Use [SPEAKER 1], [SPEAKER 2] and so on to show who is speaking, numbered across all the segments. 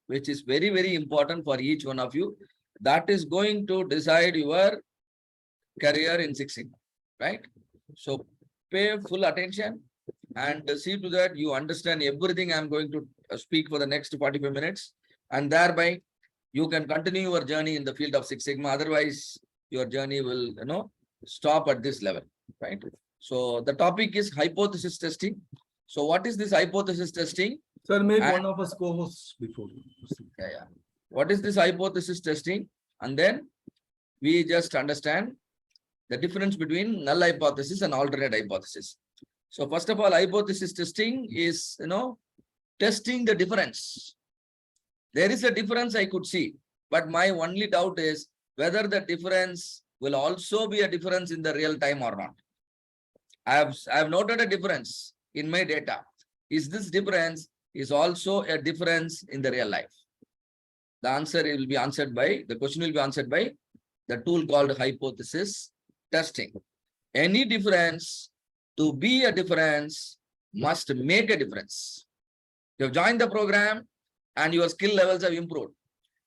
[SPEAKER 1] which is very, very important for each one of you. That is going to decide your career in Six Sigma, right? So pay full attention and see to that you understand everything I'm going to speak for the next 45 minutes, and thereby you can continue your journey in the field of Six Sigma. Otherwise, your journey will, stop at this level, right? So the topic is hypothesis testing. So what is this hypothesis testing?
[SPEAKER 2] Sir, make one of us co-hosts before.
[SPEAKER 1] Yeah. What is this hypothesis testing? And then we just understand the difference between null hypothesis and alternate hypothesis. So first of all, hypothesis testing is, testing the difference. There is a difference I could see, but my only doubt is whether the difference will also be a difference in the real time or not. I have noted a difference in my data. Is this difference is also a difference in the real life? The answer will be answered by, the question will be answered by the tool called hypothesis testing. Any difference to be a difference must make a difference. You have joined the program and your skill levels have improved.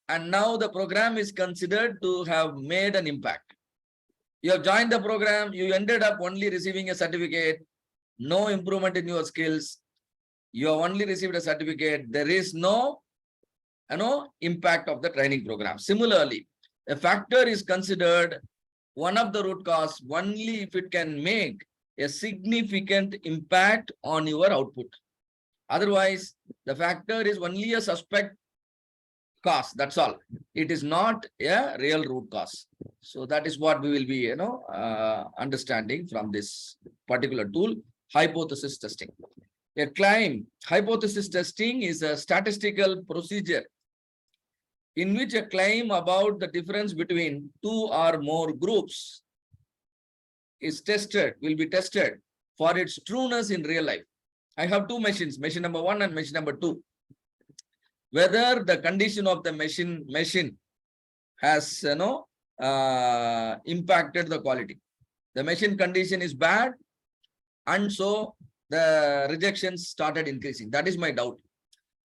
[SPEAKER 1] And now the program is considered to have made an impact. You have joined the program, you ended up only receiving a certificate, no improvement in your skills. You have only received a certificate. There is no, impact of the training program. Similarly, a factor is considered one of the root cause only if it can make a significant impact on your output. Otherwise, the factor is only a suspect cause. That's all. It is not a real root cause. So that is what we will be, understanding from this particular tool, hypothesis testing. A claim, hypothesis testing is a statistical procedure in which a claim about the difference between two or more groups is tested, will be tested for its trueness in real life. I have two machines, machine number 1 and machine number 2. Whether the condition of the machine has, impacted the quality. The machine condition is bad, and so the rejections started increasing. That is my doubt.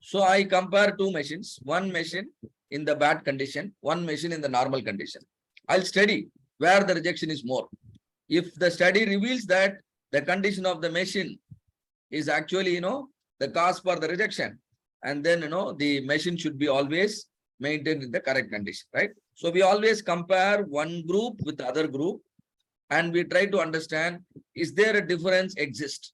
[SPEAKER 1] So I compare two machines, one machine in the bad condition, one machine in the normal condition. I'll study where the rejection is more. If the study reveals that the condition of the machine is actually, the cause for the rejection, and then, the machine should be always maintained in the correct condition, right? So we always compare one group with the other group, and we try to understand, is there a difference exist,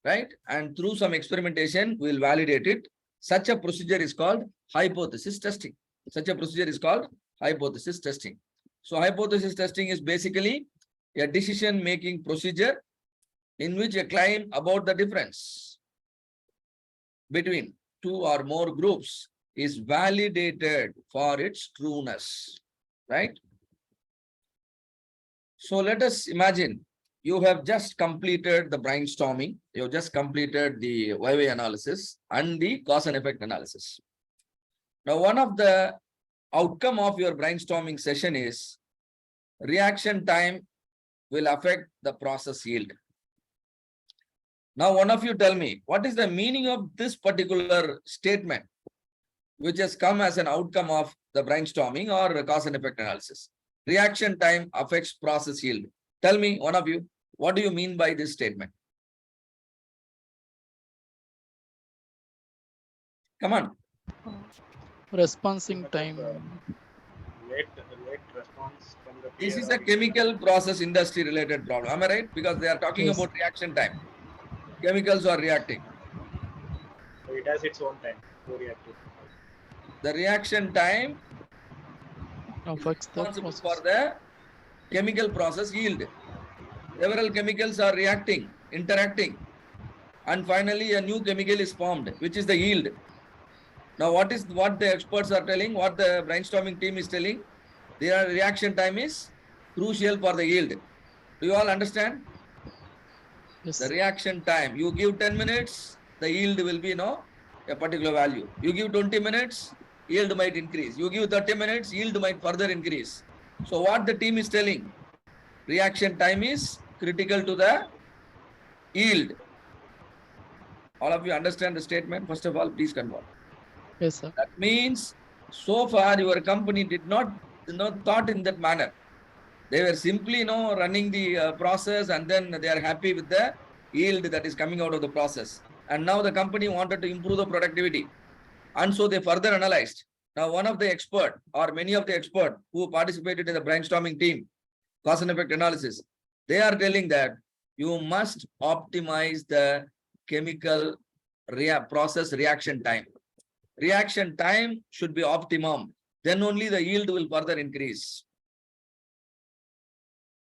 [SPEAKER 1] right? And through some experimentation, we'll validate it. Such a procedure is called hypothesis testing. Such a procedure is called hypothesis testing. So hypothesis testing is basically a decision-making procedure in which a claim about the difference between two or more groups is validated for its trueness, right? So let us imagine you have just completed the brainstorming, you have just completed the YY analysis and the cause and effect analysis. Now, one of the outcome of your brainstorming session is reaction time will affect the process yield. Now, one of you tell me, what is the meaning of this particular statement, which has come as an outcome of the brainstorming or cause and effect analysis? Reaction time affects process yield. Tell me, one of you, what do you mean by this statement? Come on.
[SPEAKER 3] Responding time.
[SPEAKER 4] Late response from the
[SPEAKER 1] This is a chemical process industry related problem. Am I right? Because they are talking
[SPEAKER 3] Yes.
[SPEAKER 1] about reaction time. Chemicals are reacting.
[SPEAKER 4] So it has its own time to react to.
[SPEAKER 1] The reaction time
[SPEAKER 3] Affects the
[SPEAKER 1] responsible
[SPEAKER 3] process.
[SPEAKER 1] for the chemical process yield. Several chemicals are reacting, interacting, and finally a new chemical is formed, which is the yield. Now, what the experts are telling, what the brainstorming team is telling, their reaction time is crucial for the yield. Do you all understand?
[SPEAKER 3] Yes.
[SPEAKER 1] The reaction time, you give 10 minutes, the yield will be a particular value. You give 20 minutes, yield might increase. You give 30 minutes, yield might further increase. So what the team is telling, reaction time is critical to the yield. All of you understand the statement? First of all, please convert.
[SPEAKER 3] Yes, sir.
[SPEAKER 1] That means so far your company did not thought in that manner. They were simply running the process, and then they are happy with the yield that is coming out of the process. And now the company wanted to improve the productivity, and so they further analyzed. Now one of the expert or many of the expert who participated in the brainstorming team, cause and effect analysis, they are telling that you must optimize the chemical process reaction time. Reaction time should be optimum. Then only the yield will further increase.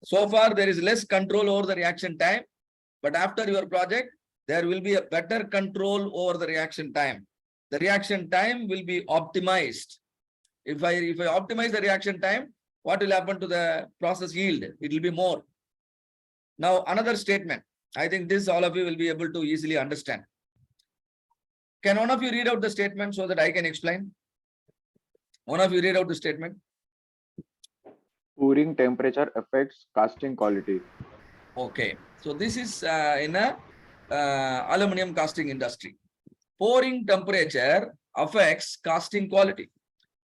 [SPEAKER 1] So far, there is less control over the reaction time, but after your project, there will be a better control over the reaction time. The reaction time will be optimized. If I optimize the reaction time, what will happen to the process yield? It will be more. Now, another statement. I think this all of you will be able to easily understand. Can one of you read out the statement so that I can explain? One of you read out the statement.
[SPEAKER 5] Pouring temperature affects casting quality.
[SPEAKER 1] Okay, so this is in a aluminum casting industry. Pouring temperature affects casting quality.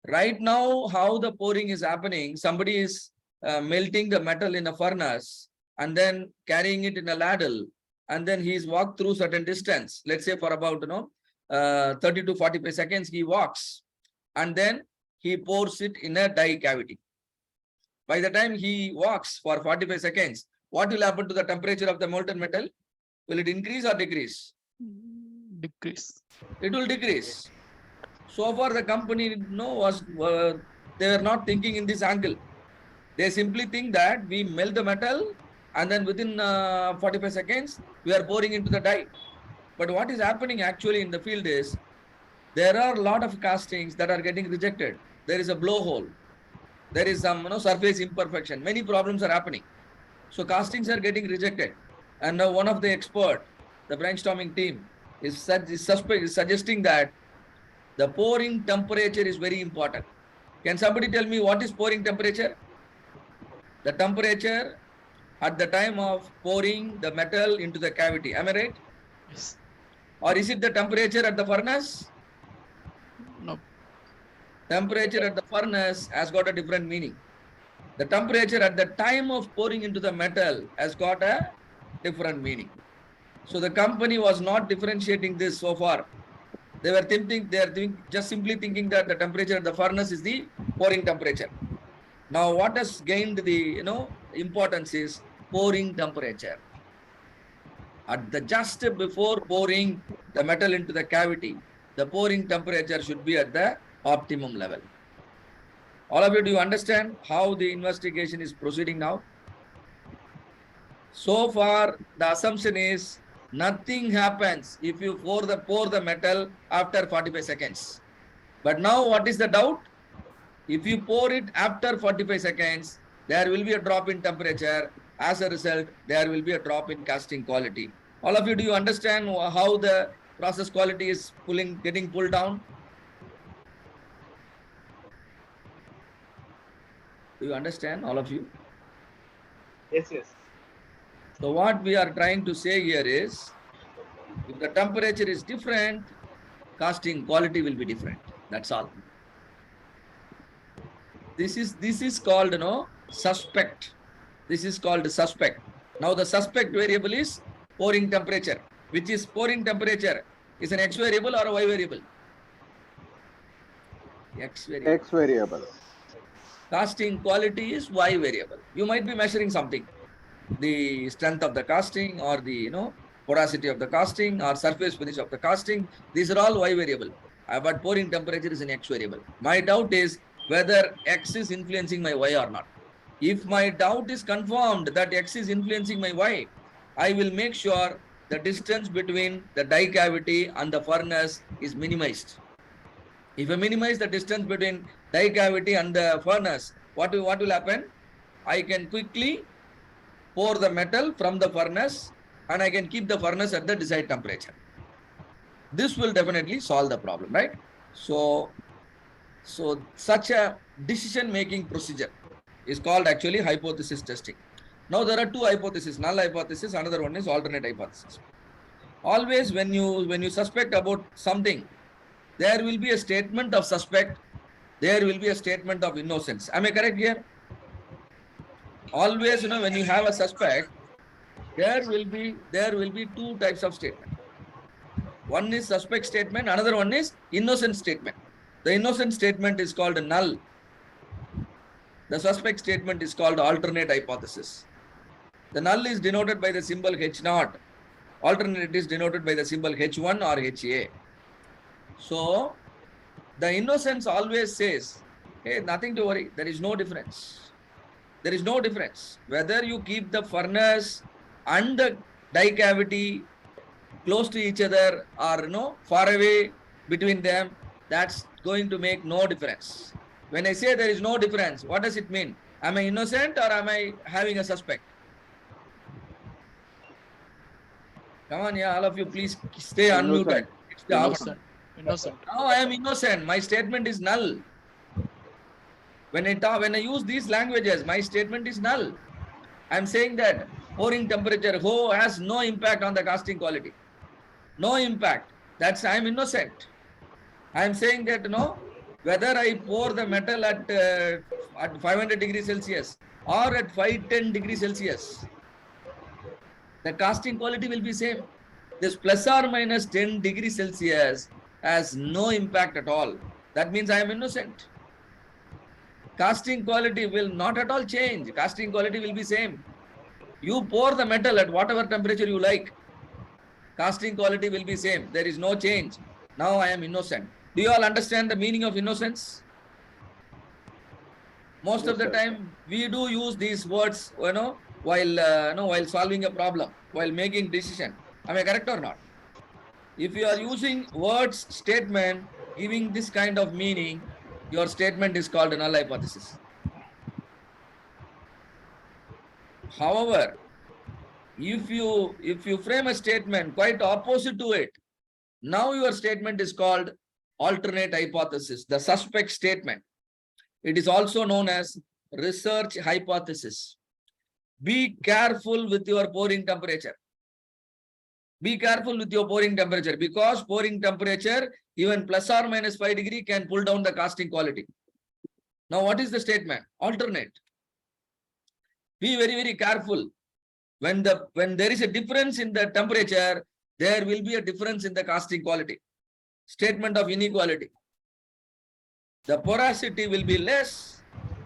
[SPEAKER 1] Right now, how the pouring is happening, somebody is melting the metal in a furnace and then carrying it in a ladle, and then he's walked through certain distance. Let's say for about 30 to 45 seconds he walks, and then he pours it in a die cavity. By the time he walks for 45 seconds, what will happen to the temperature of the molten metal? Will it increase or decrease?
[SPEAKER 3] Decrease.
[SPEAKER 1] It will decrease. So far, the company they were not thinking in this angle. They simply think that we melt the metal and then within 45 seconds, we are pouring into the die. But what is happening actually in the field is there are a lot of castings that are getting rejected. There is a blowhole. There is some surface imperfection. Many problems are happening. So castings are getting rejected. And now one of the expert, the brainstorming team, is suggesting that the pouring temperature is very important. Can somebody tell me what is pouring temperature? The temperature at the time of pouring the metal into the cavity. Am I right?
[SPEAKER 3] Yes.
[SPEAKER 1] Or is it the temperature at the furnace?
[SPEAKER 3] No.
[SPEAKER 1] Temperature at the furnace has got a different meaning. The temperature at the time of pouring into the metal has got a different meaning. So the company was not differentiating this so far. They were just simply thinking that the temperature at the furnace is the pouring temperature. Now, what has gained the importance is pouring temperature. At the just before pouring the metal into the cavity, the pouring temperature should be at the optimum level. All of you, do you understand how the investigation is proceeding now? So far, the assumption is nothing happens if you pour the metal after 45 seconds. But now what is the doubt? If you pour it after 45 seconds, there will be a drop in temperature. As a result, there will be a drop in casting quality. All of you, do you understand how the process quality is getting pulled down? Do you understand, all of you?
[SPEAKER 4] Yes, yes.
[SPEAKER 1] So what we are trying to say here is, if the temperature is different, casting quality will be different. That's all. This is called suspect. This is called suspect. Now the suspect variable is pouring temperature, which is pouring temperature is an X variable or a Y variable? X variable.
[SPEAKER 5] X variable.
[SPEAKER 1] Casting quality is Y variable. You might be measuring something, the strength of the casting or the porosity of the casting or surface finish of the casting. These are all Y variable. But pouring temperature is an X variable. My doubt is whether X is influencing my Y or not. If my doubt is confirmed that X is influencing my Y, I will make sure the distance between the die cavity and the furnace is minimized. If I minimize the distance between die cavity and the furnace, what will happen? I can quickly pour the metal from the furnace and I can keep the furnace at the desired temperature. This will definitely solve the problem, right? So such a decision-making procedure is called actually hypothesis testing. Now there are two hypotheses, null hypothesis, another one is alternate hypothesis. Always when you suspect about something, there will be a statement of suspect, there will be a statement of innocence. Am I correct here? Always, when you have a suspect, there will be two types of statement. One is suspect statement, another one is innocent statement. The innocent statement is called null. The suspect statement is called alternate hypothesis. The null is denoted by the symbol H0. Alternate is denoted by the symbol H1 or HA. So, the innocence always says, hey, nothing to worry. There is no difference. There is no difference. Whether you keep the furnace and the die cavity close to each other or far away between them, that's going to make no difference. When I say there is no difference, what does it mean? Am I innocent or am I having a suspect? Come on, yeah, all of you, please stay unmuted. It's the option.
[SPEAKER 3] Innocent.
[SPEAKER 1] Now I am innocent. My statement is null. When I use these languages, my statement is null. I am saying that pouring temperature has no impact on the casting quality. No impact. That's I am innocent. I am saying that whether I pour the metal at 500 degrees Celsius or at 510 degrees Celsius, the casting quality will be same. This plus or minus 10 degrees Celsius has no impact at all. That means I am innocent. Casting quality will not at all change. Casting quality will be same. You pour the metal at whatever temperature you like. Casting quality will be same. There is no change. Now I am innocent. Do you all understand the meaning of innocence? Most of the time we do use these words, while solving a problem, while making decision. Am I correct or not? If you are using words, statement, giving this kind of meaning, your statement is called a null hypothesis. However, if you frame a statement quite opposite to it, now your statement is called alternate hypothesis, the suspect statement. It is also known as research hypothesis. Be careful with your pouring temperature. Be careful with your pouring temperature, because pouring temperature, even plus or minus 5 degrees, can pull down the casting quality. Now, what is the statement? Alternate. Be very, very careful. When there is a difference in the temperature, there will be a difference in the casting quality. Statement of inequality. The porosity will be less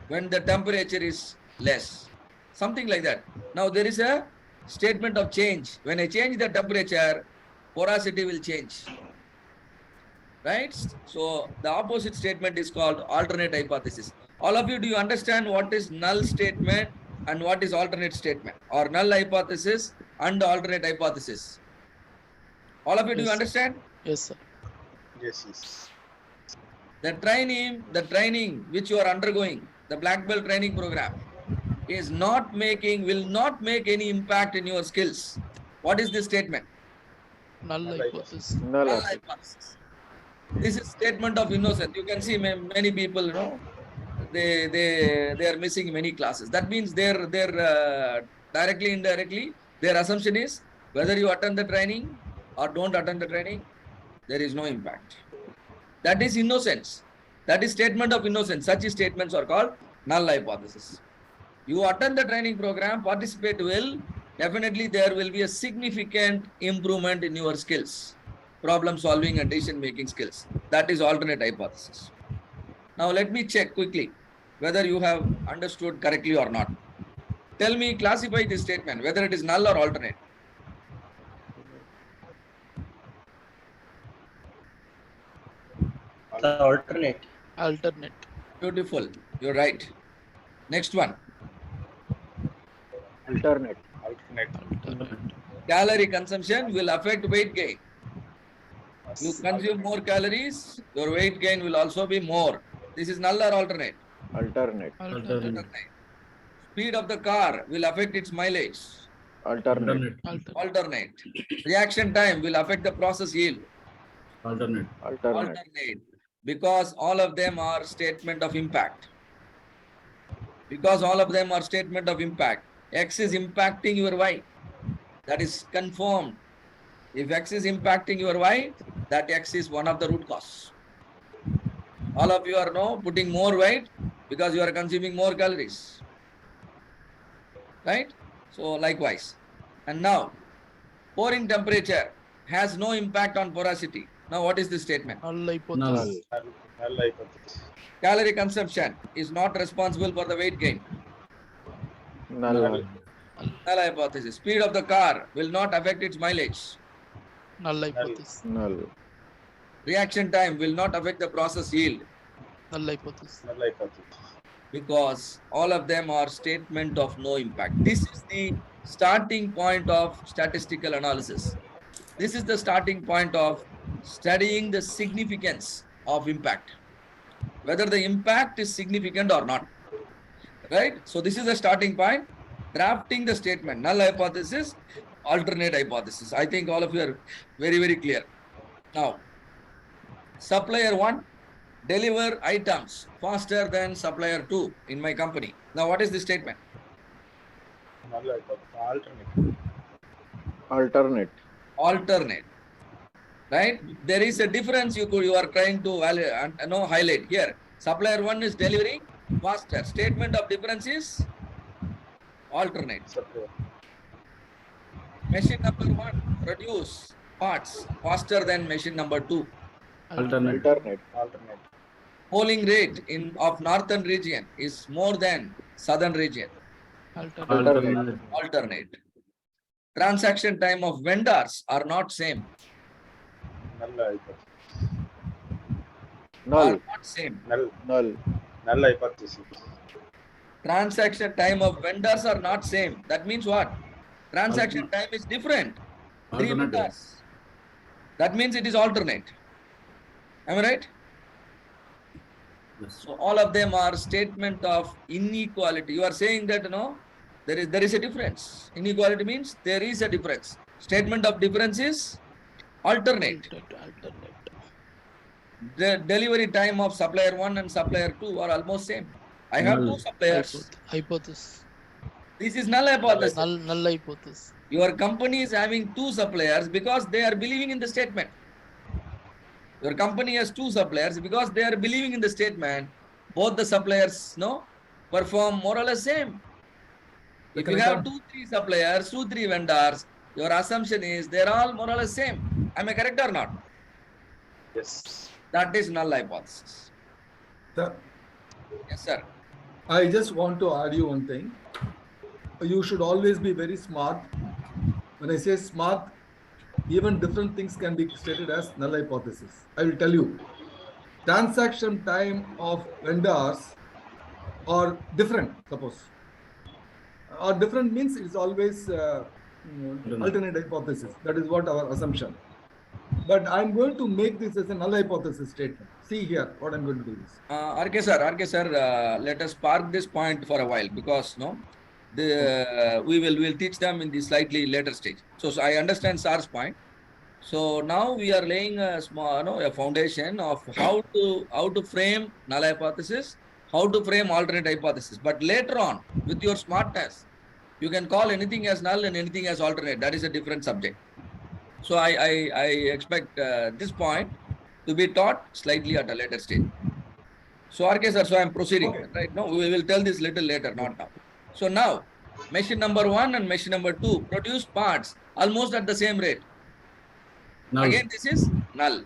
[SPEAKER 1] when the temperature is less. Something like that. Now, there is a statement of change. When I change the temperature, porosity will change. Right? So, the opposite statement is called alternate hypothesis. All of you, do you understand what is null statement and what is alternate statement, or null hypothesis and alternate hypothesis? All of you, do you
[SPEAKER 3] Yes.
[SPEAKER 1] understand?
[SPEAKER 3] Yes, sir.
[SPEAKER 4] Yes.
[SPEAKER 1] The training which you are undergoing, the black belt training program, will not make any impact in your skills. What is this statement?
[SPEAKER 3] Null
[SPEAKER 4] Null
[SPEAKER 3] hypothesis.
[SPEAKER 5] Null
[SPEAKER 1] Null
[SPEAKER 5] hypothesis.
[SPEAKER 1] hypothesis. This is statement of innocence. You can see many people, they are missing many classes. That means they're directly, indirectly, their assumption is whether you attend the training or don't attend the training, there is no impact. That is innocence. That is statement of innocence. Such statements are called null hypothesis. You attend the training program, participate well, definitely there will be a significant improvement in your skills, problem solving and decision making skills. That is alternate hypothesis. Now let me check quickly whether you have understood correctly or not. Tell me, classify this statement, whether it is null or alternate.
[SPEAKER 6] Alternate.
[SPEAKER 3] Alternate.
[SPEAKER 1] Beautiful. You're right. Next one.
[SPEAKER 5] Alternate.
[SPEAKER 3] Alternate.
[SPEAKER 1] Calorie consumption will affect weight gain. You consume more calories, your weight gain will also be more. This is null or alternate?
[SPEAKER 5] Alternate.
[SPEAKER 3] Alternate.
[SPEAKER 1] Speed of the car will affect its mileage.
[SPEAKER 5] Alternate.
[SPEAKER 3] Alternate.
[SPEAKER 1] Alternate. Reaction time will affect the process yield.
[SPEAKER 2] Alternate.
[SPEAKER 1] Alternate. Because all of them are statement of impact. Because all of them are statement of impact. X is impacting your Y. That is confirmed. If X is impacting your Y, that X is one of the root cause. All of you are now putting more weight because you are consuming more calories. Right? So likewise. And now, pouring temperature has no impact on porosity. Now, what is the statement?
[SPEAKER 3] Null hypothesis.
[SPEAKER 4] Null hypothesis.
[SPEAKER 1] Calorie consumption is not responsible for the weight gain.
[SPEAKER 5] Null.
[SPEAKER 1] Null hypothesis. Speed of the car will not affect its mileage.
[SPEAKER 3] Null hypothesis.
[SPEAKER 5] Null.
[SPEAKER 1] Reaction time will not affect the process yield
[SPEAKER 3] Null hypothesis.
[SPEAKER 4] Null hypothesis.
[SPEAKER 1] because all of them are statement of no impact. This is the starting point of statistical analysis. This is the starting point of studying the significance of impact, whether the impact is significant or not. Right? So this is the starting point. Drafting the statement, null hypothesis, alternate hypothesis. I think all of you are very, very clear. Now, supplier 1 deliver items faster than supplier 2 in my company. Now, what is the statement?
[SPEAKER 4] Null hypothesis.
[SPEAKER 5] Alternate.
[SPEAKER 1] Alternate. Right? There is a difference you are trying to highlight here. Supplier 1 is delivering faster. Statement of difference is alternate.
[SPEAKER 4] Supplier.
[SPEAKER 1] Machine number 1 produce parts faster than machine number 2.
[SPEAKER 5] Alternate.
[SPEAKER 4] Alternate.
[SPEAKER 1] Polling rate of northern region is more than southern region.
[SPEAKER 3] Alternate.
[SPEAKER 1] Alternate. Transaction time of vendors are not same.
[SPEAKER 4] Null hypothesis.
[SPEAKER 5] Null.
[SPEAKER 1] Are not same.
[SPEAKER 5] Null.
[SPEAKER 4] Null hypothesis.
[SPEAKER 1] Transaction time of vendors are not same. That means what? Transaction time is different. 3 vendors. That means it is alternate. Am I right? So all of them are statement of inequality. You are saying that there is a difference. Inequality means there is a difference. Statement of difference is alternate.
[SPEAKER 3] Alternate.
[SPEAKER 1] The delivery time of supplier 1 and supplier 2 are almost same. I have 2 suppliers.
[SPEAKER 3] Hypothesis.
[SPEAKER 1] This is null hypothesis.
[SPEAKER 3] Null hypothesis.
[SPEAKER 1] Your company is having 2 suppliers because they are believing in the statement. Your company has 2 suppliers because they are believing in the statement. Both the suppliers perform more or less same. If you have 2-3 suppliers, 2-3 vendors, your assumption is they're all more or less same. Am I correct or not?
[SPEAKER 4] Yes.
[SPEAKER 1] That is null hypothesis.
[SPEAKER 2] Sir,
[SPEAKER 1] Yes, sir.
[SPEAKER 2] I just want to add you one thing. You should always be very smart. When I say smart, even different things can be stated as null hypothesis. I will tell you. Transaction time of vendors are different, suppose. Or different means it's always alternate hypothesis. That is what our assumption. But I'm going to make this as a null hypothesis statement. See here what I'm going to do is.
[SPEAKER 1] RK sir, let us park this point for a while because we will teach them in the slightly later stage. So I understand sir's point. So now we are laying a small a foundation of how to frame null hypothesis, how to frame alternate hypothesis. But later on, with your smartness, you can call anything as null and anything as alternate. That is a different subject. So I expect this point to be taught slightly at a later stage. So RK sir, so I am proceeding right now. We will tell this little later, not now. So now, machine number 1 and machine number 2 produce parts almost at the same rate.
[SPEAKER 6] Null.
[SPEAKER 1] Again, this is null.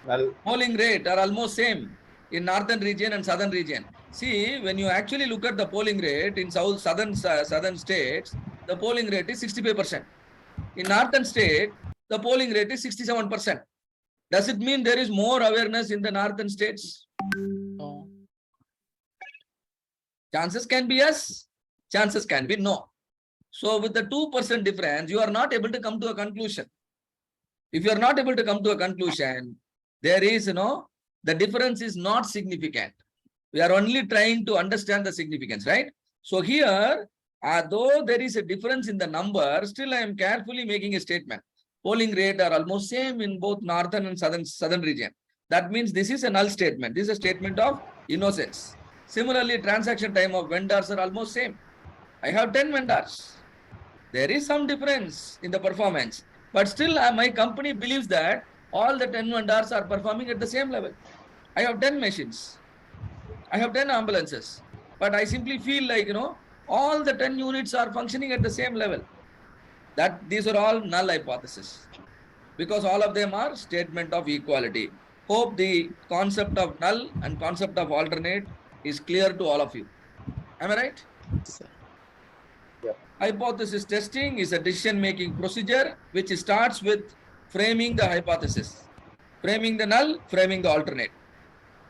[SPEAKER 4] Null.
[SPEAKER 1] Polling rate are almost same in northern region and southern region. See, when you actually look at the polling rate in southern states, the polling rate is 65%. In northern state, the polling rate is 67%. Does it mean there is more awareness in the northern states?
[SPEAKER 3] No.
[SPEAKER 1] Chances can be yes, chances can be no. So with the 2% difference, you are not able to come to a conclusion. If you are not able to come to a conclusion, there is, the difference is not significant. We are only trying to understand the significance, right? So here, though there is a difference in the number, still I am carefully making a statement. Polling rate are almost same in both northern and southern region. That means this is a null statement. This is a statement of innocence. Similarly, transaction time of vendors are almost same. I have 10 vendors. There is some difference in the performance, but still my company believes that all the 10 vendors are performing at the same level. I have 10 machines. I have 10 ambulances. But I simply feel like, all the 10 units are functioning at the same level. That these are all null hypothesis. Because all of them are statement of equality. Hope the concept of null and concept of alternate is clear to all of you. Am I right?
[SPEAKER 3] Sir.
[SPEAKER 1] Hypothesis testing is a decision-making procedure which starts with framing the hypothesis, framing the null, framing the alternate.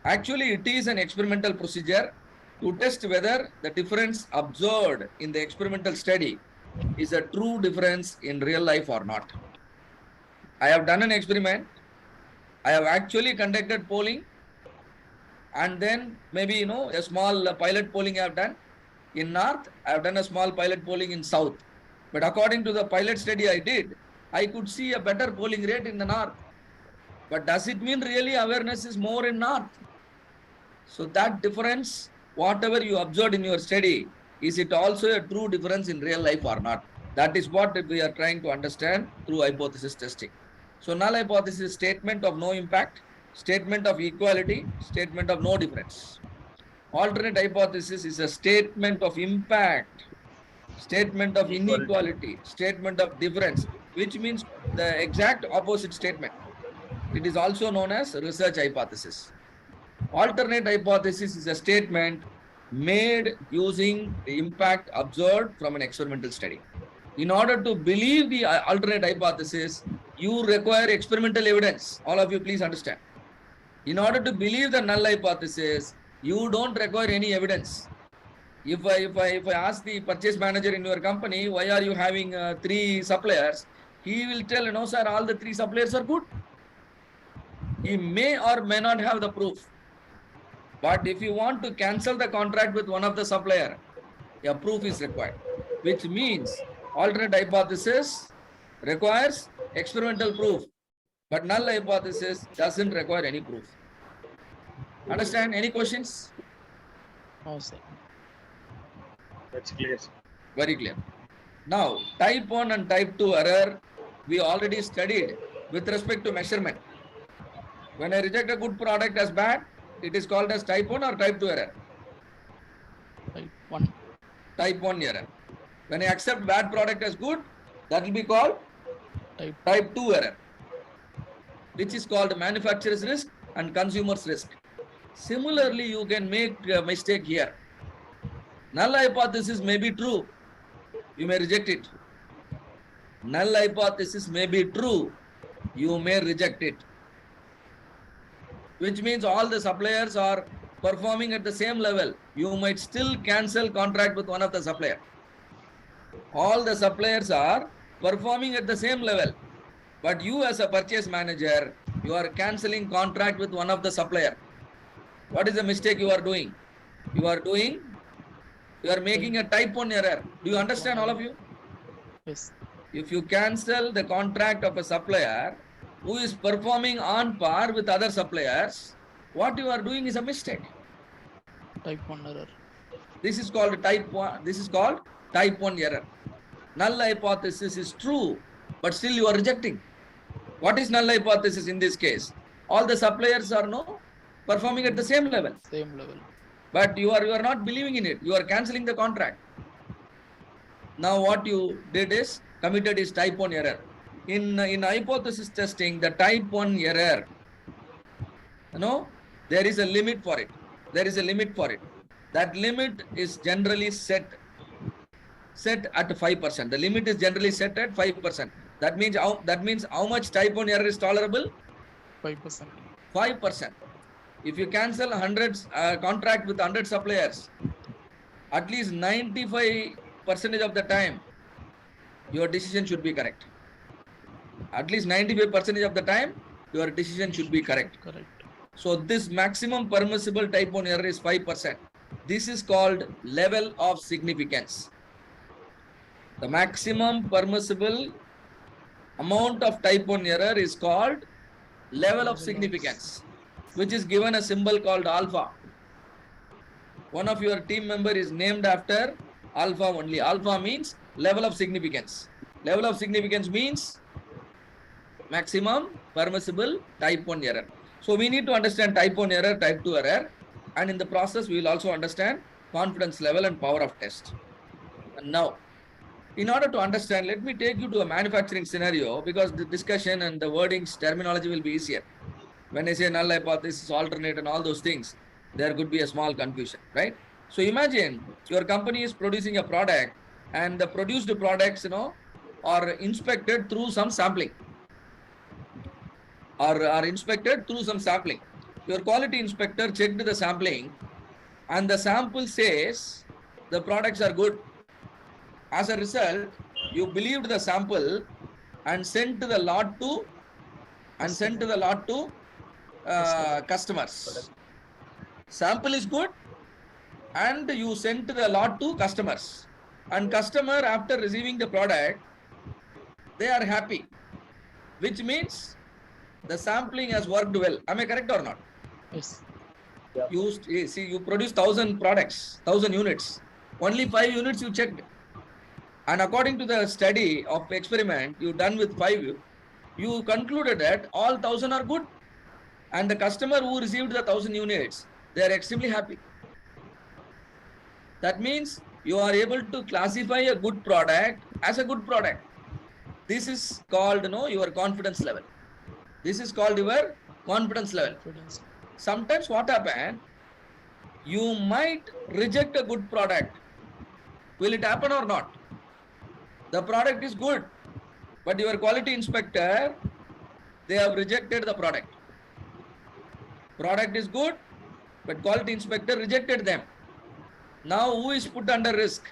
[SPEAKER 1] Actually, it is an experimental procedure to test whether the difference observed in the experimental study is a true difference in real life or not. I have done an experiment. I have actually conducted polling, and then maybe, a small pilot polling I have done. In North, I have done a small pilot polling in South. But according to the pilot study I did, I could see a better polling rate in the North. But does it mean really awareness is more in North? So that difference, whatever you observed in your study, is it also a true difference in real life or not? That is what we are trying to understand through hypothesis testing. So null hypothesis, statement of no impact, statement of equality, statement of no difference. Alternate hypothesis is a statement of impact, statement of inequality, statement of difference, which means the exact opposite statement. It is also known as research hypothesis. Alternate hypothesis is a statement made using the impact observed from an experimental study. In order to believe the alternate hypothesis, you require experimental evidence. All of you please understand. In order to believe the null hypothesis, you don't require any evidence. If I ask the purchase manager in your company, why are you having 3 suppliers? He will tell, no sir, all the 3 suppliers are good. He may or may not have the proof. But if you want to cancel the contract with one of the supplier, a proof is required, which means alternate hypothesis requires experimental proof, but null hypothesis doesn't require any proof. Understand? Any questions?
[SPEAKER 3] No, sir.
[SPEAKER 4] That's clear, sir.
[SPEAKER 1] Very clear. Now, type 1 and type 2 error, we already studied with respect to measurement. When I reject a good product as bad, it is called as type 1 or type 2 error?
[SPEAKER 3] Type 1.
[SPEAKER 1] Type 1 error. When I accept bad product as good, that will be called type 2 error, which is called manufacturer's risk and consumer's risk. Similarly, you can make a mistake here. Null hypothesis may be true. You may reject it. Null hypothesis may be true. You may reject it. Which means all the suppliers are performing at the same level. You might still cancel contract with one of the supplier. All the suppliers are performing at the same level. But you as a purchase manager, you are canceling contract with one of the supplier. What is the mistake you are doing? You are making a type 1 error. Do you understand, all of you?
[SPEAKER 3] Yes.
[SPEAKER 1] If you cancel the contract of a supplier who is performing on par with other suppliers, what you are doing is a mistake.
[SPEAKER 3] Type 1 error.
[SPEAKER 1] This is called type 1. This is called type 1 error. Null hypothesis is true, but still you are rejecting. What is null hypothesis in this case? All the suppliers are performing at the same level.
[SPEAKER 3] Same level.
[SPEAKER 1] But you are not believing in it. You are cancelling the contract. Now what you did is committed is type 1 error. In hypothesis testing, the type 1 error, there is a limit for it. There is a limit for it. That limit is generally set at 5%. The limit is generally set at 5%. That means how much type 1 error is tolerable?
[SPEAKER 3] 5%.
[SPEAKER 1] 5%. If you cancel 100 contract with 100 suppliers, at least 95% of the time, your decision should be correct. At least 95% of the time, your decision should be correct.
[SPEAKER 3] Correct.
[SPEAKER 1] So this maximum permissible type 1 error is 5%. This is called level of significance. The maximum permissible amount of type 1 error is called level of significance, which is given a symbol called alpha. One of your team member is named after alpha only. Alpha means level of significance. Level of significance means maximum permissible type 1 error. So we need to understand type 1 error, type 2 error, and in the process, we will also understand confidence level and power of test. And now, in order to understand, let me take you to a manufacturing scenario because the discussion and the wordings terminology will be easier. When I say null hypothesis, alternate, and all those things, there could be a small confusion, right? So imagine your company is producing a product and the produced products, are inspected through some sampling or are inspected through some sampling. Your quality inspector checked the sampling and the sample says the products are good. As a result, you believed the sample and sent the lot to customers. Sample is good and you sent the lot to customers. And customer, after receiving the product, they are happy, which means the sampling has worked well. Am I correct or not?
[SPEAKER 3] Yes.
[SPEAKER 1] You produce 1,000 products, 1,000 units. Only 5 units you checked. And according to the study of experiment you done with 5, you concluded that all 1,000 are good. And the customer who received the 1,000 units, they are extremely happy. That means you are able to classify a good product as a good product. This is called, your confidence level. This is called your confidence level.
[SPEAKER 3] Confidence.
[SPEAKER 1] Sometimes what happens, you might reject a good product. Will it happen or not? The product is good, but your quality inspector, they have rejected the product. Product is good, but quality inspector rejected them. Now who is put under risk?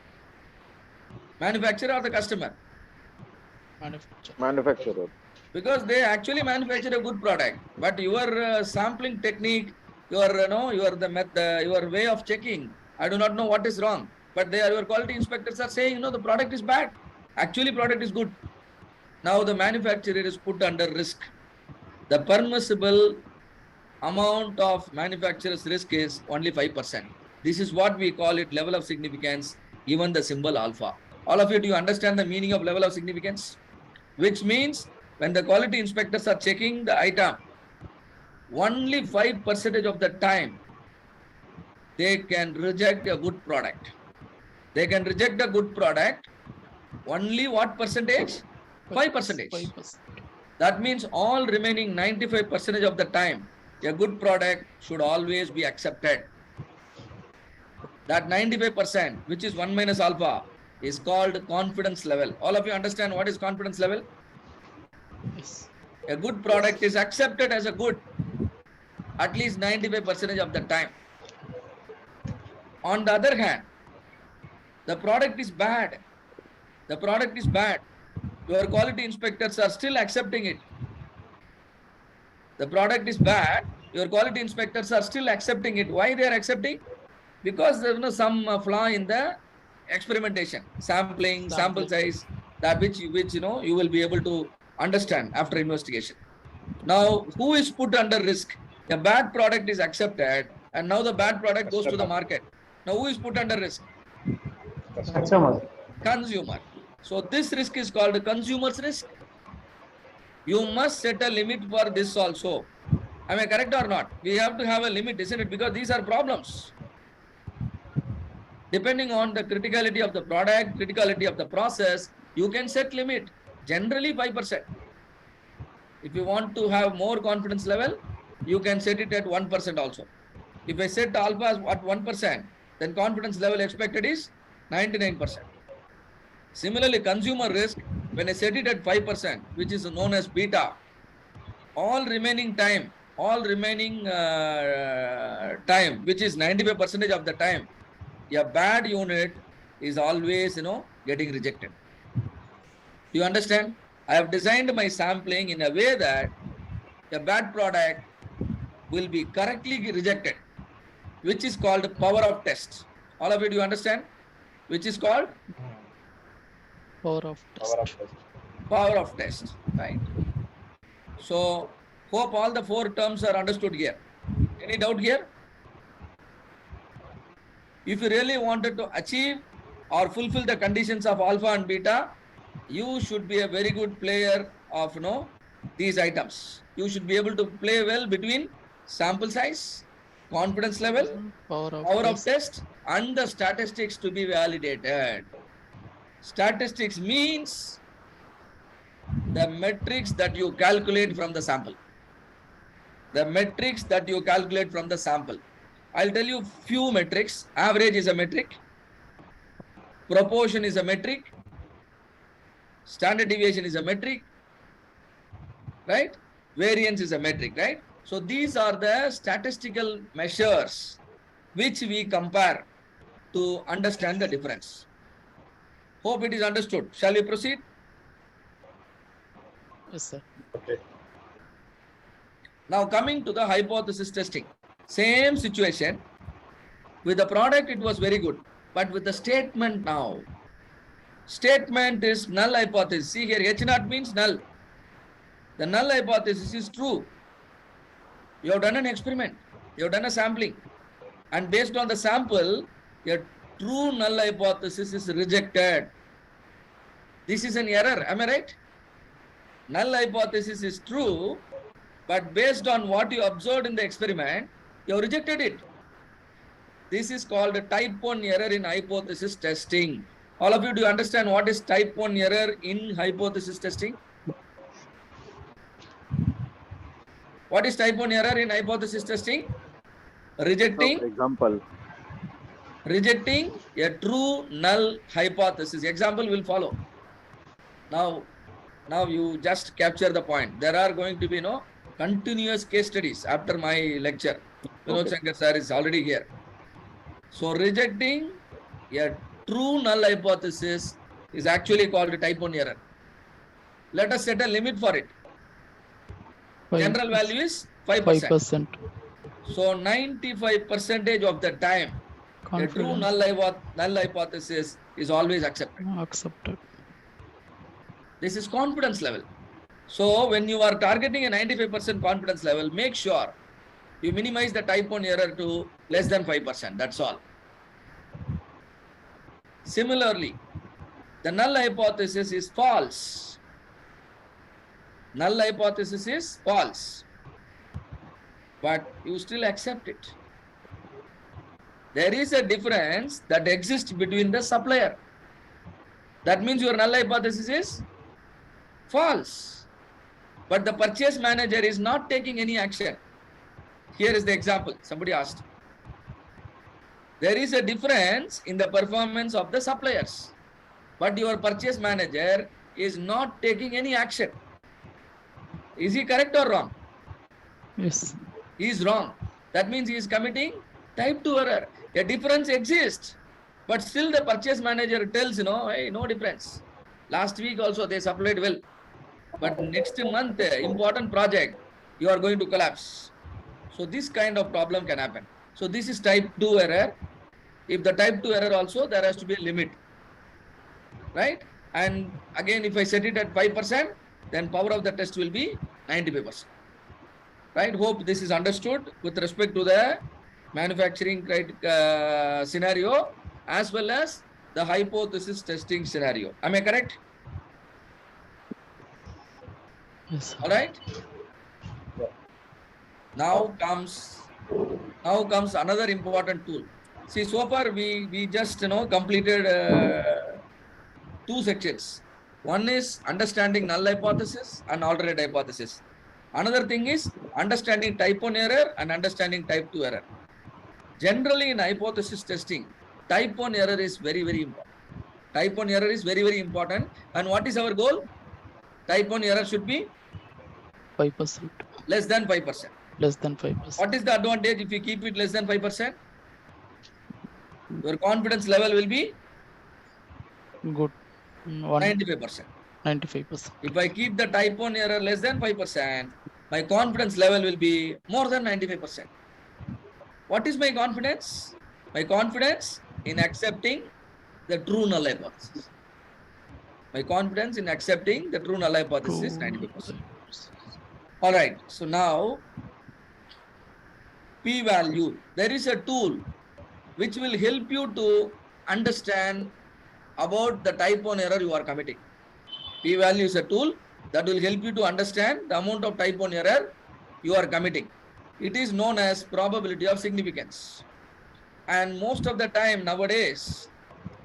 [SPEAKER 1] Manufacturer or the customer?
[SPEAKER 3] Manufacturer.
[SPEAKER 5] Manufacturer.
[SPEAKER 1] Because they actually manufacture a good product, but your sampling technique, your way of checking, I do not know what is wrong, but your quality inspectors are saying, the product is bad. Actually, product is good. Now the manufacturer is put under risk. The permissible amount of manufacturer's risk is only 5%. This is what we call it level of significance, given the symbol alpha. All of you, do you understand the meaning of level of significance? Which means when the quality inspectors are checking the item, only 5% of the time they can reject a good product. They can reject a good product only what percentage? 5%.
[SPEAKER 3] 5%.
[SPEAKER 1] That means all remaining 95% of the time, a good product should always be accepted. That 95%, which is 1 minus alpha, is called confidence level. All of you understand what is confidence level?
[SPEAKER 3] Yes.
[SPEAKER 1] A good product is accepted as a good at least 95% of the time. On the other hand, the product is bad. The product is bad. Your quality inspectors are still accepting it. The product is bad. Your quality inspectors are still accepting it. Why they are accepting? Because there is some flaw in the experimentation, sampling, sample size, that which you will be able to understand after investigation. Now, who is put under risk? A bad product is accepted, and now the bad product goes to the market. Now, who is put under risk? Consumer. So this risk is called consumer's risk. You must set a limit for this also. Am I correct or not? We have to have a limit, isn't it? Because these are problems. Depending on the criticality of the product, criticality of the process, you can set limit. Generally 5%. If you want to have more confidence level, you can set it at 1% also. If I set alpha at 1%, then confidence level expected is 99%. Similarly, consumer risk, when I set it at 5%, which is known as beta, all remaining time, which is 95% of the time, a bad unit is always, getting rejected. Do you understand? I have designed my sampling in a way that a bad product will be correctly rejected, which is called power of test. All of it, do you understand? Which is called?
[SPEAKER 3] Power of test.
[SPEAKER 1] Power of test, right? So, hope all the 4 terms are understood here. Any doubt here? If you really wanted to achieve or fulfill the conditions of alpha and beta, you should be a very good player of these items. You should be able to play well between sample size, confidence level,
[SPEAKER 3] Power of
[SPEAKER 1] power of
[SPEAKER 3] test.
[SPEAKER 1] test, and the statistics to be validated. Statistics means the metrics that you calculate from the sample. The metrics that you calculate from the sample. I'll tell you few metrics. Average is a metric. Proportion is a metric. Standard deviation is a metric. Right? Variance is a metric, right? So these are the statistical measures which we compare to understand the difference. Hope it is understood. Shall we proceed?
[SPEAKER 3] Yes, sir.
[SPEAKER 4] Okay.
[SPEAKER 1] Now coming to the hypothesis testing. Same situation. With the product, it was very good. But with the statement now, statement is null hypothesis. See here, H0 means null. The null hypothesis is true. You have done an experiment. You have done a sampling. And based on the sample, your true null hypothesis is rejected. This is an error. Am I right? Null hypothesis is true, but based on what you observed in the experiment, you have rejected it. This is called a type 1 error in hypothesis testing. All of you, do you understand what is type 1 error in hypothesis testing? What is type 1 error in hypothesis testing?
[SPEAKER 5] For
[SPEAKER 1] Rejecting
[SPEAKER 5] example,
[SPEAKER 1] a true null hypothesis. Example will follow. Now you just capture the point. There are going to be no continuous case studies after my lecture. Vinod Shankar sir is already here. So rejecting a true null hypothesis is actually called a type 1 error. Let us set a limit for it. General value is 5%.
[SPEAKER 3] 5%.
[SPEAKER 1] So 95% of the time, a true
[SPEAKER 3] Confidence
[SPEAKER 1] null hypothesis is always accepted.
[SPEAKER 3] accepted.
[SPEAKER 1] This is confidence level. So when you are targeting a 95% confidence level, make sure you minimize the type 1 error to less than 5%. That's all. Similarly, the null hypothesis is false. Null hypothesis is false. But you still accept it. There is a difference that exists between the supplier. That means your null hypothesis is false. But the purchase manager is not taking any action. Here is the example. Somebody asked. There is a difference in the performance of the suppliers. But your purchase manager is not taking any action. Is he correct or wrong?
[SPEAKER 3] Yes.
[SPEAKER 1] He is wrong. That means he is committing type 2 error. A difference exists. But still the purchase manager tells, hey, no difference. Last week also they supplied well. But next month, important project, you are going to collapse. So this kind of problem can happen. So this is type 2 error. If the type 2 error also, there has to be a limit. Right? And again, if I set it at 5%, then power of the test will be 95%. Right? Hope this is understood with respect to the manufacturing scenario as well as the hypothesis testing scenario. Am I correct?
[SPEAKER 3] Yes, sir.
[SPEAKER 1] All right. Now comes another important tool. See, so far we just completed 2 sections. One is understanding null hypothesis and alternate hypothesis. Another thing is understanding type 1 error and understanding type 2 error. Generally in hypothesis testing, type 1 error is very, very important. Type 1 error is very, very important. And what is our goal? Type 1 error should be
[SPEAKER 3] 5%.
[SPEAKER 1] less than 5%.
[SPEAKER 3] Less than 5%.
[SPEAKER 1] What is the advantage if you keep it less than 5%? Your confidence level will be
[SPEAKER 3] Good.
[SPEAKER 1] 95%.
[SPEAKER 3] 95%.
[SPEAKER 1] If I keep the type 1 error less than 5%, my confidence level will be more than 95%. What is my confidence? My confidence in accepting the true null hypothesis. My confidence in accepting the true null hypothesis is 95%. All right. So now, p-value. There is a tool which will help you to understand about the type 1 error you are committing. P-value is a tool that will help you to understand the amount of type 1 error you are committing. It is known as probability of significance. And most of the time nowadays,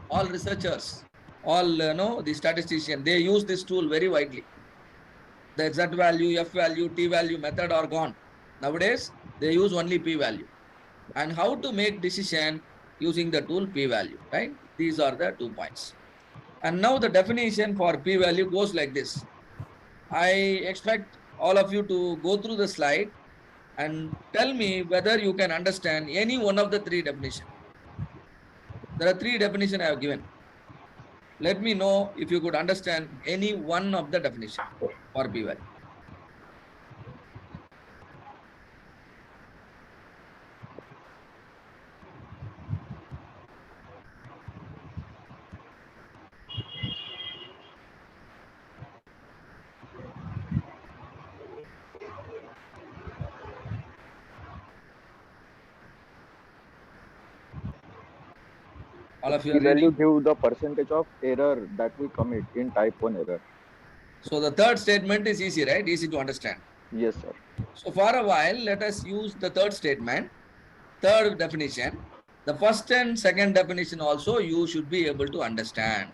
[SPEAKER 1] all researchers, all the statisticians, they use this tool very widely. The Z value, F value, T value method are gone. Nowadays, they use only P value. And how to make decision using the tool P value, right? These are the 2 points. And now the definition for P value goes like this. I expect all of you to go through the slide and tell me whether you can understand any one of the 3 definitions. There are 3 definitions I have given. Let me know if you could understand any one of the definition for P value. All of you are
[SPEAKER 5] P-value
[SPEAKER 1] reading.
[SPEAKER 5] give the percentage of error that we commit in type 1 error.
[SPEAKER 1] So the third statement is easy, right? Easy to understand.
[SPEAKER 5] Yes, sir.
[SPEAKER 1] So for a while, let us use the third statement, third definition. The first and second definition also you should be able to understand.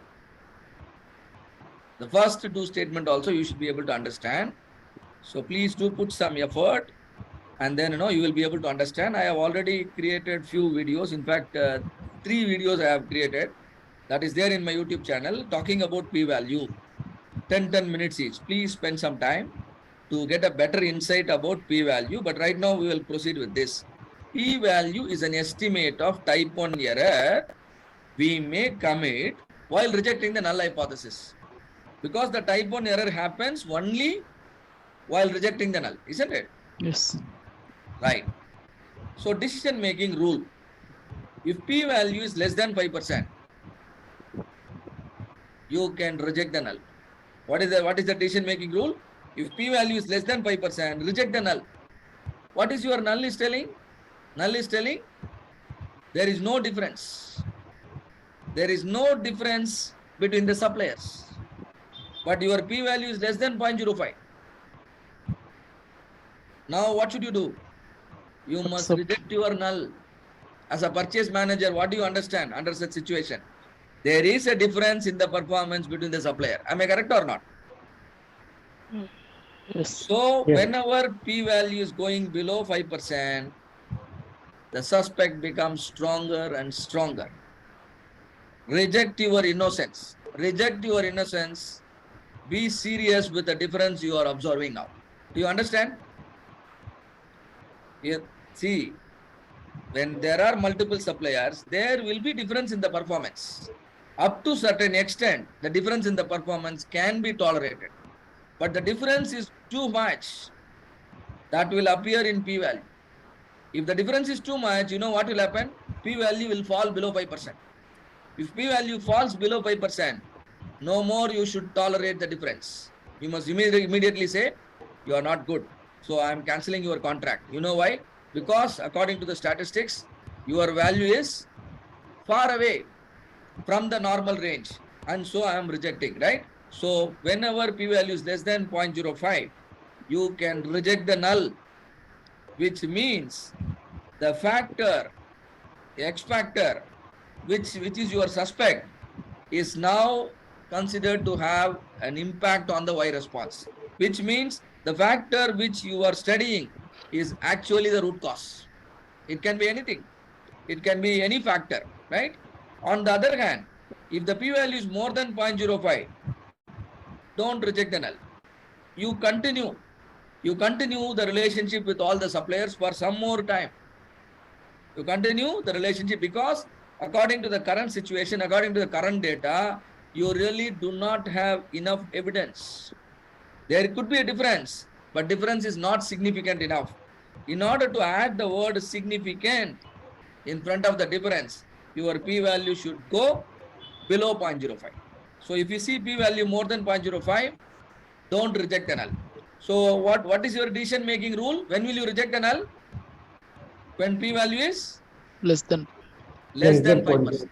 [SPEAKER 1] The first 2 statement also you should be able to understand. So please do put some effort, and then you will be able to understand. I have already created few videos. In fact, 3 videos I have created. That is there in my YouTube channel talking about p-value. 10 minutes each. Please spend some time to get a better insight about p-value. But right now we will proceed with this. P-value is an estimate of type 1 error we may commit while rejecting the null hypothesis. Because the type 1 error happens only while rejecting the null, isn't it?
[SPEAKER 3] Yes.
[SPEAKER 1] Right. So decision making rule. If p-value is less than 5%, you can reject the null. What is the decision making rule? If p-value is less than 5%, reject the null. What is your null is telling? Null is telling there is no difference. There is no difference between the suppliers. But your p-value is less than 0.05. Now what should you do? You must
[SPEAKER 3] Accept.
[SPEAKER 1] reject your null. As a purchase manager, what do you understand under such situation? There is a difference in the performance between the supplier. Am I correct or not?
[SPEAKER 3] Yes.
[SPEAKER 1] So
[SPEAKER 4] Yes.
[SPEAKER 1] whenever p-value is going below 5%, the suspect becomes stronger and stronger. Reject your innocence. Reject your innocence. Be serious with the difference you are observing now. Do you understand? Here, see, when there are multiple suppliers, there will be difference in the performance. Up to certain extent, the difference in the performance can be tolerated. But the difference is too much. That will appear in p-value. If the difference is too much, you know what will happen? P-value will fall below 5%. If p-value falls below 5%, no more you should tolerate the difference. You must immediately say, you are not good. So I am cancelling your contract. You know why? Because according to the statistics, your value is far away from the normal range. And so I am rejecting, right? So whenever p-value is less than 0.05, you can reject the null, which means the factor, X factor, which is your suspect, is now considered to have an impact on the Y response, which means the factor which you are studying is actually the root cause. It can be anything. It can be any factor, right? On the other hand, if the p-value is more than 0.05, don't reject the null. You continue the relationship with all the suppliers for some more time. You continue the relationship because according to the current situation, according to the current data, you really do not have enough evidence. There could be a difference, but difference is not significant enough. In order to add the word significant in front of the difference, your p-value should go below 0.05. So if you see p-value more than 0.05, don't reject the null. So what is your decision making rule? When will you reject the null? When p-value is
[SPEAKER 3] Less than.
[SPEAKER 1] less than 5%.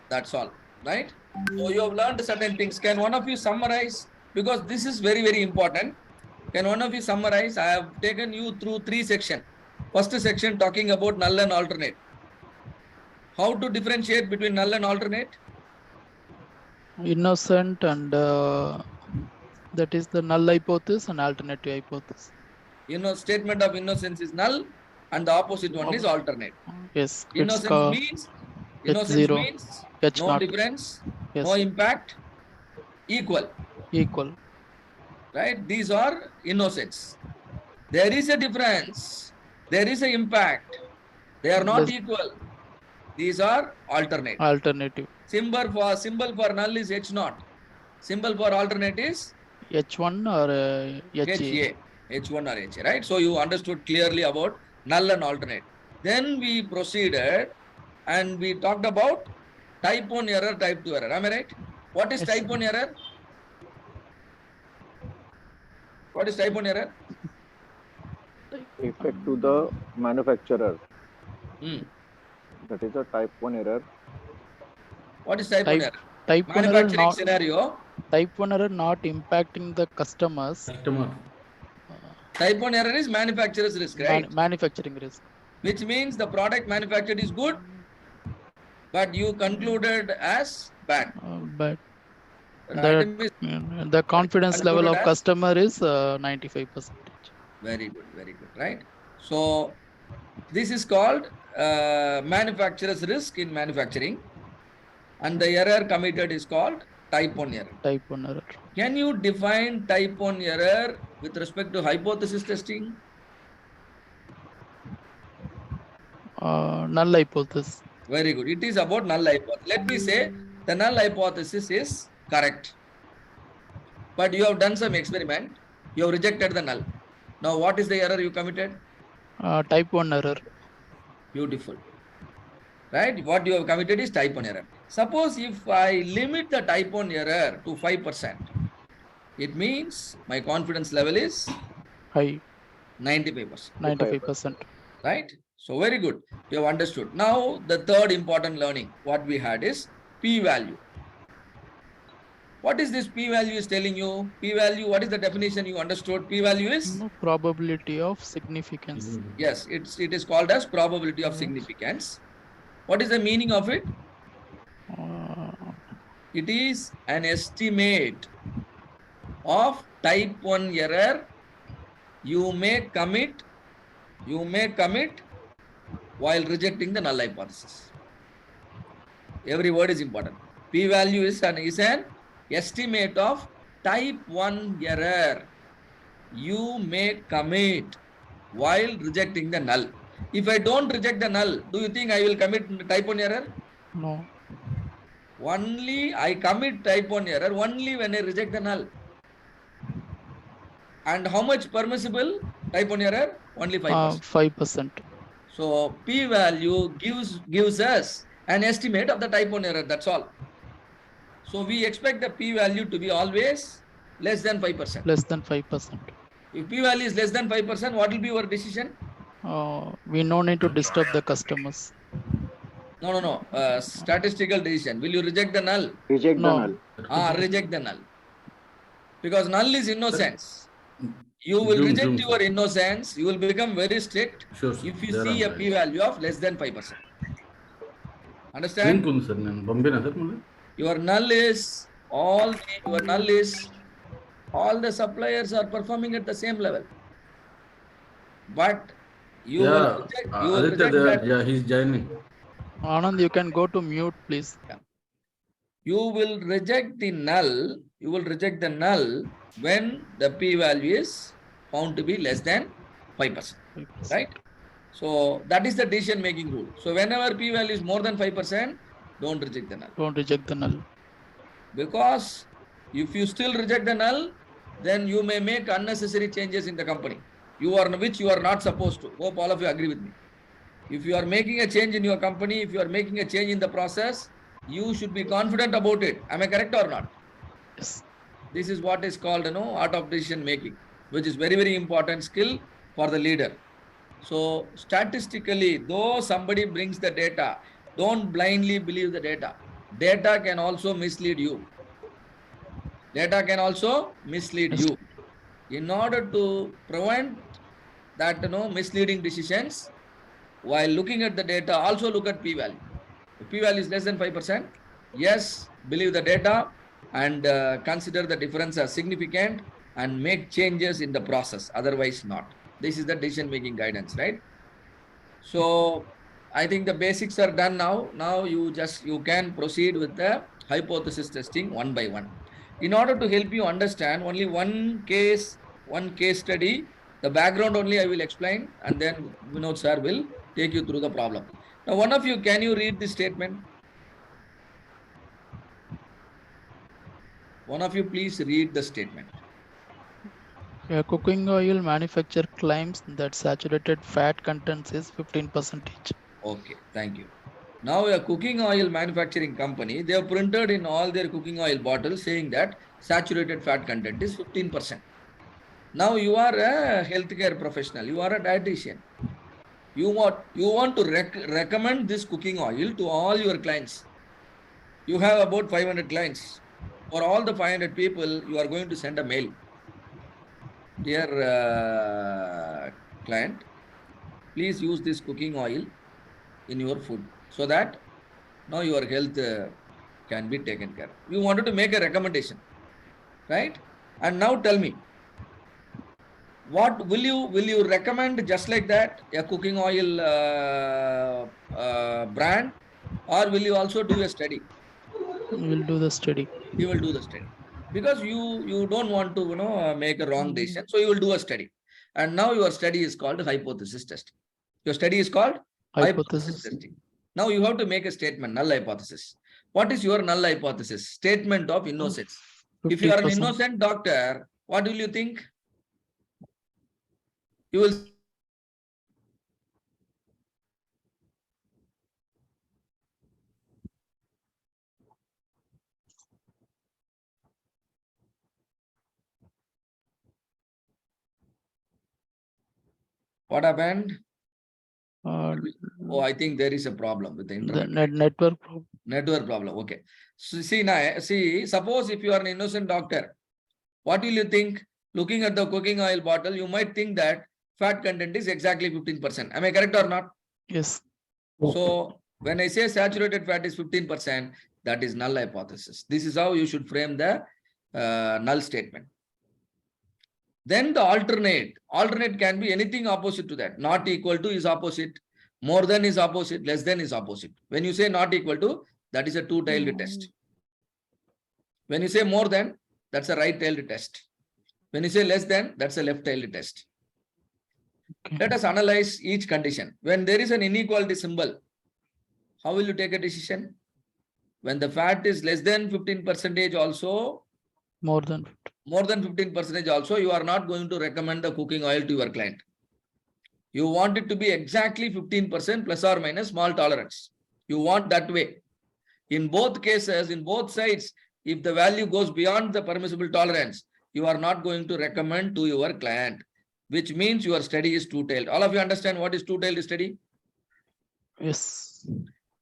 [SPEAKER 1] That's all, right? So you have learned certain things. Can one of you summarize because this is very, very important. Can one of you summarize? I have taken you through 3 sections. First section talking about null and alternate. How to differentiate between null and alternate?
[SPEAKER 3] Innocent and that is the null hypothesis and alternative hypothesis.
[SPEAKER 1] Statement of innocence is null and the opposite one is alternate.
[SPEAKER 3] Yes, it's
[SPEAKER 1] Innocence means
[SPEAKER 3] H0, H
[SPEAKER 1] no
[SPEAKER 3] naught.
[SPEAKER 1] difference,
[SPEAKER 3] Yes,
[SPEAKER 1] no impact, equal.
[SPEAKER 3] equal.
[SPEAKER 1] Right? These are innocence. There is a difference. There is an impact. They are not
[SPEAKER 3] Less-
[SPEAKER 1] equal. These are alternate.
[SPEAKER 3] Alternative.
[SPEAKER 1] Symbol for null is H naught. Symbol for alternate is
[SPEAKER 3] H1 or HA.
[SPEAKER 1] H1 or HA, right? So you understood clearly about null and alternate. Then we proceeded and we talked about type 1 error, type 2 error. Am I right? What is
[SPEAKER 3] Yes.
[SPEAKER 1] type 1 error? What is type 1 error?
[SPEAKER 5] Effect to the manufacturer.
[SPEAKER 1] Hmm.
[SPEAKER 5] That is a type 1 error.
[SPEAKER 1] What is type 1 error?
[SPEAKER 3] Type 1 error
[SPEAKER 1] Manufacturing
[SPEAKER 3] not
[SPEAKER 1] scenario.
[SPEAKER 3] type 1 error not impacting the customers.
[SPEAKER 1] Type 1 error is manufacturer's risk, right?
[SPEAKER 3] Manufacturing risk.
[SPEAKER 1] Which means the product manufactured is good, but you concluded as bad.
[SPEAKER 3] But
[SPEAKER 1] The item is
[SPEAKER 3] the confidence level of
[SPEAKER 1] concluded as
[SPEAKER 3] customer is 95%.
[SPEAKER 1] very good, right? So this is called manufacturer's risk in manufacturing, and the error committed is called type 1 error.
[SPEAKER 3] Type 1 error.
[SPEAKER 1] Can you define type 1 error with respect to hypothesis testing?
[SPEAKER 3] Null hypothesis.
[SPEAKER 1] Very good. It is about null hypothesis. Let me say the null hypothesis is correct. But you have done some experiment. You have rejected the null. Now, what is the error you committed?
[SPEAKER 3] Type 1 error.
[SPEAKER 1] Beautiful. Right? What you have committed is type 1 error. Suppose if I limit the type 1 error to 5%, it means my confidence level is
[SPEAKER 3] High.
[SPEAKER 1] 95%.
[SPEAKER 3] 95%.
[SPEAKER 1] Right? So very good. You have understood. Now, the third important learning, what we had is p-value. What is this p-value is telling you? P-value, what is the definition you understood? P-value is?
[SPEAKER 3] No probability of significance.
[SPEAKER 1] Yes, it is called as probability of significance. What is the meaning of it? It is an estimate of type 1 error you may commit while rejecting the null hypothesis. Every word is important. P-value is an estimate of type 1 error you may commit while rejecting the null. If I don't reject the null, do you think I will commit type 1 error?
[SPEAKER 3] No.
[SPEAKER 1] Only I commit type 1 error only when I reject the null. And how much permissible type 1 error? Only 5%.
[SPEAKER 3] 5%.
[SPEAKER 1] So p-value gives us an estimate of the type 1 error. That's all. So we expect the p-value to be always less than 5%.
[SPEAKER 3] Less than 5%.
[SPEAKER 1] If p-value is less than 5%, what will be your decision?
[SPEAKER 3] We no need to disturb the customers.
[SPEAKER 1] No. Statistical decision. Will you reject the null?
[SPEAKER 5] Reject
[SPEAKER 3] No.
[SPEAKER 5] the null.
[SPEAKER 1] Reject the null. Because null is innocence. You will reject your innocence. You will become very strict if you see a p-value of less than 5%. Understand? Your null is all the suppliers are performing at the same level. But you will reject that.
[SPEAKER 6] Yeah, he's joining.
[SPEAKER 3] Anand, you can go to mute, please.
[SPEAKER 1] You will reject the null. You will reject the null when the p-value is found to be less than 5%.
[SPEAKER 3] 5%.
[SPEAKER 1] Right? So that is the decision-making rule. So whenever p-value is more than 5%, don't reject the null.
[SPEAKER 3] Don't reject the null.
[SPEAKER 1] Because if you still reject the null, then you may make unnecessary changes in the company, which you are not supposed to. Hope all of you agree with me. If you are making a change in your company, if you are making a change in the process, you should be confident about it. Am I correct or not?
[SPEAKER 3] Yes.
[SPEAKER 1] This is what is called, art of decision making, which is very, very important skill for the leader. So statistically, though somebody brings the data, don't blindly believe the data. Data can also mislead you. Data can also mislead
[SPEAKER 3] Yes.
[SPEAKER 1] you. In order to prevent that misleading decisions, while looking at the data, also look at p-value. If p-value is less than 5%, yes, believe the data and consider the difference as significant and make changes in the process. Otherwise, not. This is the decision-making guidance, right? So I think the basics are done now. Now you can proceed with the hypothesis testing one by one. In order to help you understand only one case study, the background only I will explain, and then Vinod sir will take you through the problem. Now, one of you, can you read this statement? One of you, please read the statement.
[SPEAKER 3] A cooking oil manufacturer claims that saturated fat content is 15%.
[SPEAKER 1] Okay, thank you. Now, a cooking oil manufacturing company, they have printed in all their cooking oil bottles saying that saturated fat content is 15%. Now, you are a healthcare professional, you are a dietitian. You want to recommend this cooking oil to all your clients. You have about 500 clients. For all the 500 people, you are going to send a mail. Dear client, please use this cooking oil in your food so that now your health can be taken care of. You wanted to make a recommendation, right? And now tell me, what will you recommend just like that, a cooking oil brand, or will you also do a study?
[SPEAKER 3] We'll do the study.
[SPEAKER 1] You will do the study because you don't want to make a wrong decision, so you will do a study. And now your study is called hypothesis testing. Your study is called hypothesis testing. Now you have to make a statement, null hypothesis. What is your null hypothesis? Statement of innocence. If you are an
[SPEAKER 3] 50%.
[SPEAKER 1] innocent doctor, what will you think? You will what happened? Oh, I think there is a problem with the internet.
[SPEAKER 3] The network problem.
[SPEAKER 1] Network problem. Okay. So suppose if you are an innocent doctor, what will you think? Looking at the cooking oil bottle, you might think that fat content is exactly 15%. Am I correct or not?
[SPEAKER 3] Yes.
[SPEAKER 1] So when I say saturated fat is 15%, that is null hypothesis. This is how you should frame the null statement. Then the alternate can be anything opposite to that. Not equal to is opposite, more than is opposite, less than is opposite. When you say not equal to, that is a two-tailed test. When you say more than, that's a right-tailed test. When you say less than, that's a left-tailed test.
[SPEAKER 3] Okay.
[SPEAKER 1] Let us analyze each condition. When there is an inequality symbol, how will you take a decision? When the fat is less than 15% also,
[SPEAKER 3] More than
[SPEAKER 1] 15% also, you are not going to recommend the cooking oil to your client. You want it to be exactly 15% plus or minus small tolerance. You want that way. In both cases, in both sides, if the value goes beyond the permissible tolerance, you are not going to recommend to your client, which means your study is two-tailed. All of you understand what is two-tailed study?
[SPEAKER 3] Yes.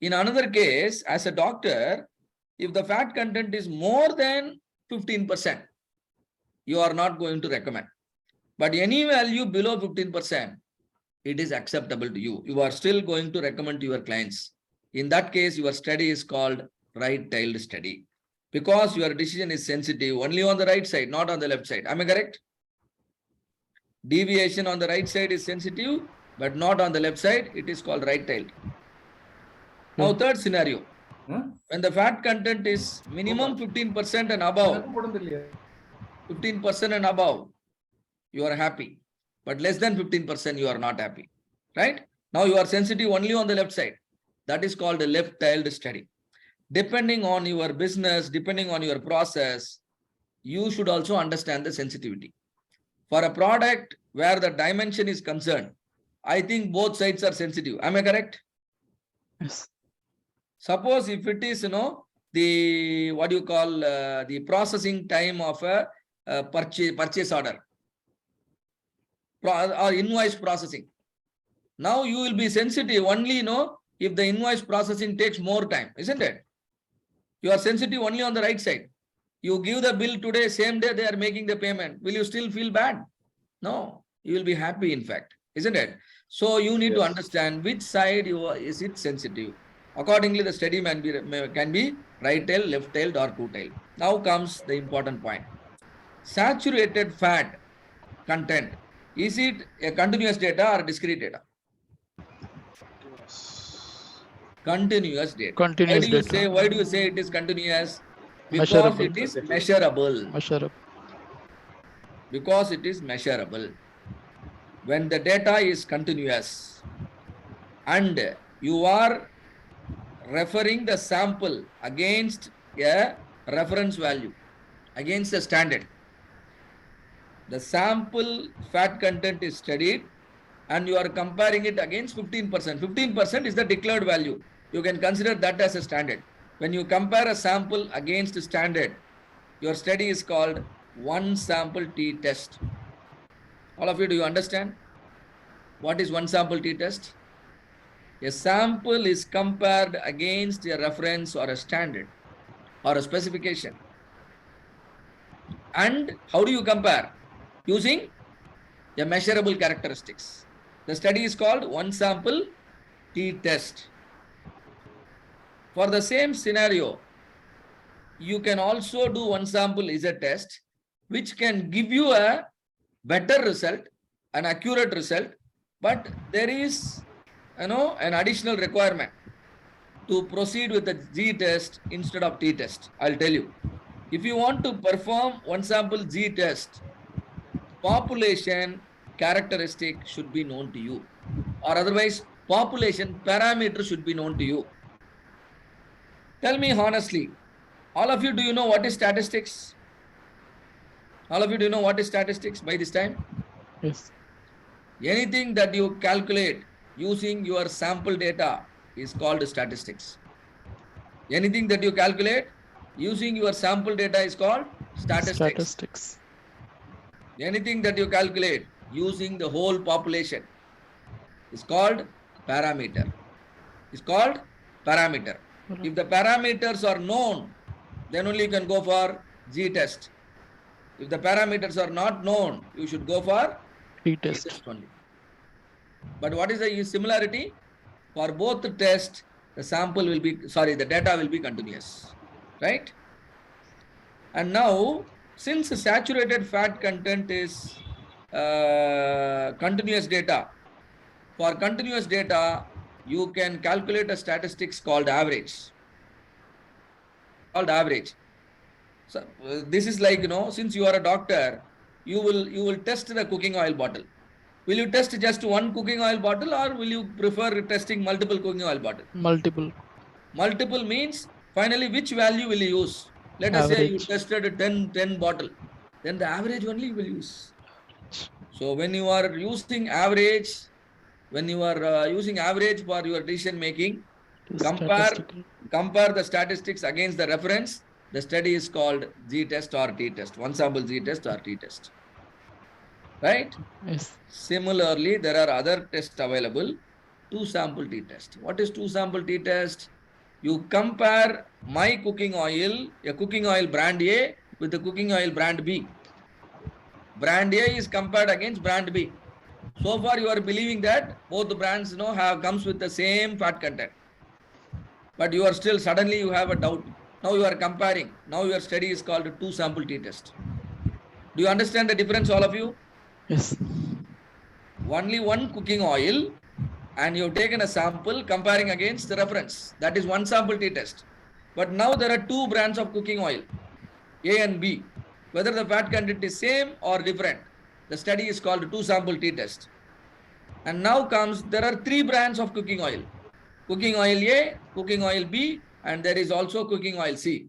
[SPEAKER 1] In another case, as a doctor, if the fat content is more than 15%, you are not going to recommend. But any value below 15%, it is acceptable to you. You are still going to recommend to your clients. In that case, your study is called right-tailed study because your decision is sensitive only on the right side, not on the left side. Am I correct? Deviation on the right side is sensitive, but not on the left side. It is called right-tailed. Now, third scenario. When the fat content is minimum 15% and above, 15% and above, you are happy. But less than 15%, you are not happy. Right? Now you are sensitive only on the left side. That is called a left-tailed study. Depending on your business, depending on your process, you should also understand the sensitivity. For a product where the dimension is concerned, I think both sides are sensitive. Am I correct?
[SPEAKER 3] Yes.
[SPEAKER 1] Suppose if it is, the, what do you call, the processing time of a purchase order or invoice processing. Now you will be sensitive only, if the invoice processing takes more time, isn't it? You are sensitive only on the right side. You give the bill today, same day they are making the payment. Will you still feel bad? No, you will be happy, in fact, isn't it? So you need to
[SPEAKER 2] Yes.
[SPEAKER 1] understand which side is it sensitive. Accordingly, the study can be right tail, left tailed, or two tailed. Now comes the important point. Saturated fat content. Is it a continuous data or discrete data? Continuous data.
[SPEAKER 3] Continuous data.
[SPEAKER 1] Why do you say it is continuous? Because
[SPEAKER 3] Measurable.
[SPEAKER 1] it is measurable.
[SPEAKER 3] Measurable.
[SPEAKER 1] Because it is measurable. When the data is continuous and you are referring the sample against a reference value, against a standard, the sample fat content is studied and you are comparing it against 15%. 15% is the declared value. You can consider that as a standard. When you compare a sample against a standard, your study is called one sample t-test. All of you, do you understand? What is one sample t-test? A sample is compared against a reference or a standard or a specification. And how do you compare? Using a measurable characteristics. The study is called one sample t-test. For the same scenario, you can also do one sample z-test, which can give you a better result, an accurate result, but there is an additional requirement to proceed with the z-test instead of t-test. I'll tell you. If you want to perform one sample z-test, population characteristic should be known to you, or otherwise population parameter should be known to you. Tell me honestly, all of you, do you know what is statistics? All of you, do you know what is statistics by this time?
[SPEAKER 3] Yes.
[SPEAKER 1] Anything that you calculate using your sample data is called statistics. Anything that you calculate using your sample data is called statistics. Anything that you calculate using the whole population is called parameter. It's called parameter. If the parameters are known, then only you can go for z-test. If the parameters are not known, you should go for
[SPEAKER 3] T-test
[SPEAKER 1] only. But what is the similarity? For both the tests, the the data will be continuous, right? And now, since the saturated fat content is continuous data, for continuous data, you can calculate a statistics called average. So this is like, since you are a doctor, you will test the cooking oil bottle. Will you test just one cooking oil bottle, or will you prefer testing multiple cooking oil bottles?
[SPEAKER 3] Multiple.
[SPEAKER 1] Multiple means finally which value will you use? Let us say you tested 10 bottle, then the average only you will use. So when you are using average, for your decision making, compare the statistics against the reference. The study is called z-test or t-test, one sample z-test or t-test. Right?
[SPEAKER 3] Yes.
[SPEAKER 1] Similarly, there are other tests available. Two sample t-test. What is two sample t-test? You compare my cooking oil, a cooking oil brand A with the cooking oil brand B. Brand A is compared against brand B. So far, you are believing that both the brands comes with the same fat content. But you are still, suddenly you have a doubt. Now you are comparing. Now your study is called a two sample t-test. Do you understand the difference, all of you?
[SPEAKER 3] Yes.
[SPEAKER 1] Only one cooking oil, and you've taken a sample comparing against the reference. That is one sample t-test. But now there are two brands of cooking oil, A and B. Whether the fat content is same or different, the study is called two sample t-test. And now there are three brands of cooking oil. Cooking oil A, cooking oil B, and there is also cooking oil C.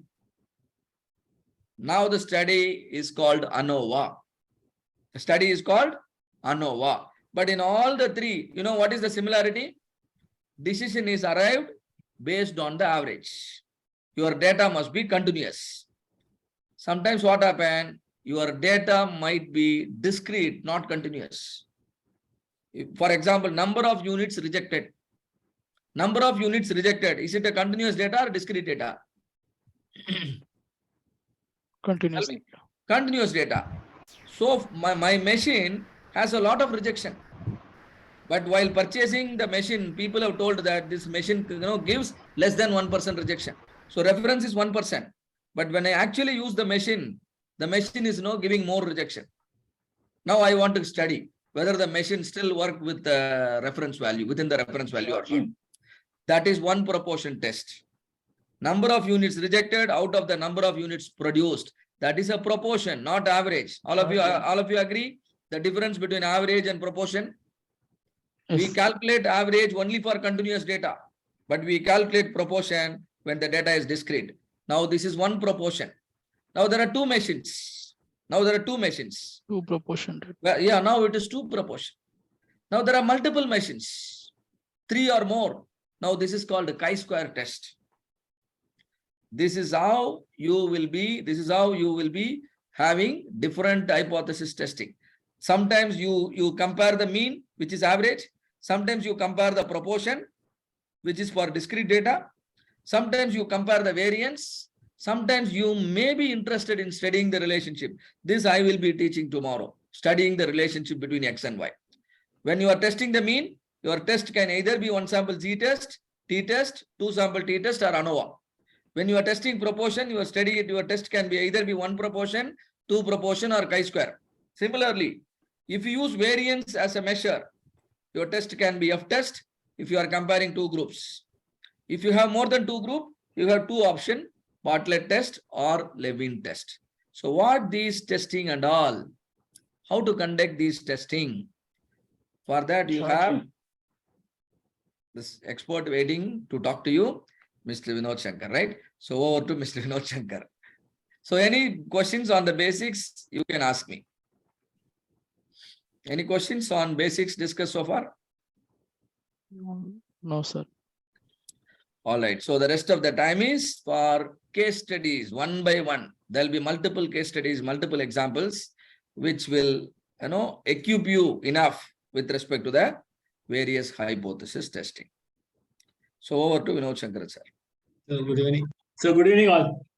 [SPEAKER 1] Now the study is called ANOVA. The study is called ANOVA. But in all the three, what is the similarity? Decision is arrived based on the average. Your data must be continuous. Sometimes what happens? Your data might be discrete, not continuous. For example, number of units rejected. Number of units rejected. Is it a continuous data or discrete data?
[SPEAKER 3] Continuous.
[SPEAKER 1] Tell me. Continuous data. So my machine has a lot of rejection. But while purchasing the machine, people have told that this machine gives less than 1% rejection. So reference is 1%. But when I actually use the machine is giving more rejection. Now I want to study whether the machine still work with the reference value, within the reference value or not. That is one proportion test. Number of units rejected out of the number of units produced. That is a proportion, not average. All of you agree? The difference between average and proportion? We
[SPEAKER 3] Yes.
[SPEAKER 1] calculate average only for continuous data, but we calculate proportion when the data is discrete. Now this is one proportion. Now there are two machines.
[SPEAKER 3] Two proportion.
[SPEAKER 1] Well, yeah, now it is two proportion. Now there are multiple machines, 3 or more. Now this is called a chi-square test. This is how you will be having different hypothesis testing. Sometimes you compare the mean, which is average. Sometimes you compare the proportion, which is for discrete data. Sometimes you compare the variance. Sometimes you may be interested in studying the relationship. This I will be teaching tomorrow, studying the relationship between X and Y. When you are testing the mean, your test can either be one sample Z test, T test, two sample T test, or ANOVA. When you are testing proportion, your test can be either be one proportion, two proportion, or chi-square. Similarly, if you use variance as a measure, your test can be F test if you are comparing two groups. If you have more than two groups, you have two options, Bartlett test or Levin test. So what these testing and all, how to conduct these testing? For that you have this expert waiting to talk to you, Mr. Vinod Shankar, right? So over to Mr. Vinod Shankar. So any questions on the basics, you can ask me. Any questions on basics discussed so far?
[SPEAKER 3] No, sir.
[SPEAKER 1] All right. So the rest of the time is for case studies, one by one. There'll be multiple case studies, multiple examples, which will, equip you enough with respect to the various hypothesis testing. So over to Vinod Shankar, sir.
[SPEAKER 6] Good evening. So good evening all.